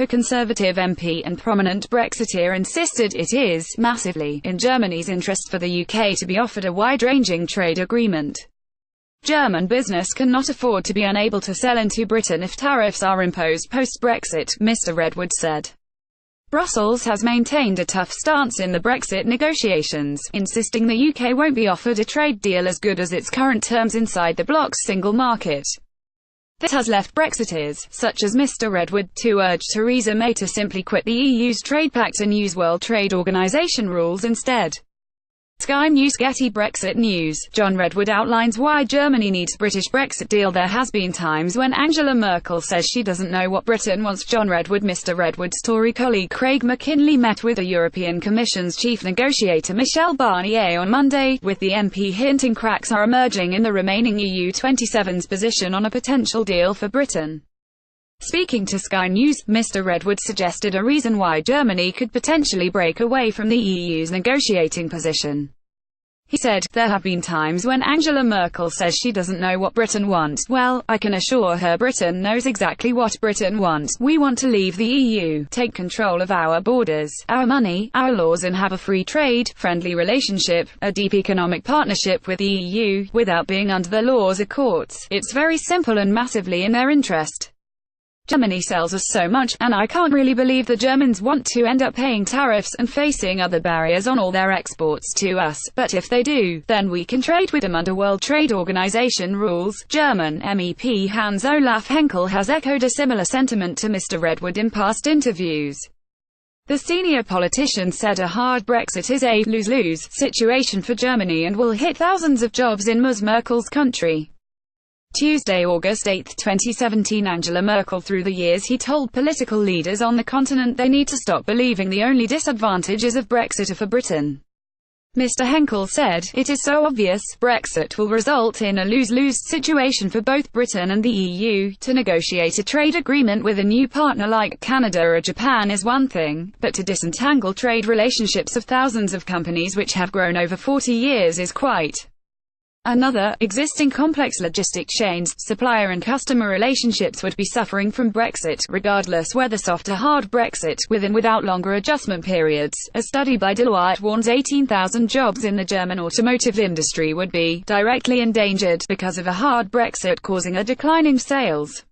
The Conservative MP and prominent Brexiteer insisted it is massively in Germany's interest for the UK to be offered a wide-ranging trade agreement. German business cannot afford to be unable to sell into Britain if tariffs are imposed post-Brexit, Mr Redwood said. Brussels has maintained a tough stance in the Brexit negotiations, insisting the UK won't be offered a trade deal as good as its current terms inside the bloc's single market. This has left Brexiteers, such as Mr Redwood, to urge Theresa May to simply quit the EU's trade pact and use World Trade Organization rules instead. Sky News GETTYBrexit News. John Redwood outlines why Germany needs British Brexit deal. There has been times when Angela Merkel says she doesn't know what Britain wants. John Redwood. Mr Redwood's Tory colleague Craig Mackinlay met with the European Commission's chief negotiator Michel Barnier on Monday, with the MP hinting cracks are emerging in the remaining EU 27's position on a potential deal for Britain. Speaking to Sky News, Mr Redwood suggested a reason why Germany could potentially break away from the EU's negotiating position. He said, "There have been times when Angela Merkel says she doesn't know what Britain wants. Well, I can assure her Britain knows exactly what Britain wants. We want to leave the EU, take control of our borders, our money, our laws and have a free trade, friendly relationship, a deep economic partnership with the EU, without being under the laws or courts. It's very simple and massively in their interest. Germany sells us so much, and I can't really believe the Germans want to end up paying tariffs and facing other barriers on all their exports to us, but if they do, then we can trade with them under World Trade Organization rules." German MEP Hans-Olaf Henkel has echoed a similar sentiment to Mr Redwood in past interviews. The senior politician said a hard Brexit is a lose-lose situation for Germany and will hit thousands of jobs in Ms Merkel's country. Tuesday, August 8, 2017. Angela Merkel. Through the years he told political leaders on the continent they need to stop believing the only disadvantages of Brexit are for Britain. Mr Henkel said, "It is so obvious, Brexit will result in a lose-lose situation for both Britain and the EU. To negotiate a trade agreement with a new partner like Canada or Japan is one thing, but to disentangle trade relationships of thousands of companies which have grown over 40 years is quite another. Existing complex logistic chains, supplier and customer relationships would be suffering from Brexit, regardless whether soft or hard Brexit, with and without longer adjustment periods." A study by Deloitte warns 18,000 jobs in the German automotive industry would be directly endangered because of a hard Brexit, causing a decline in sales.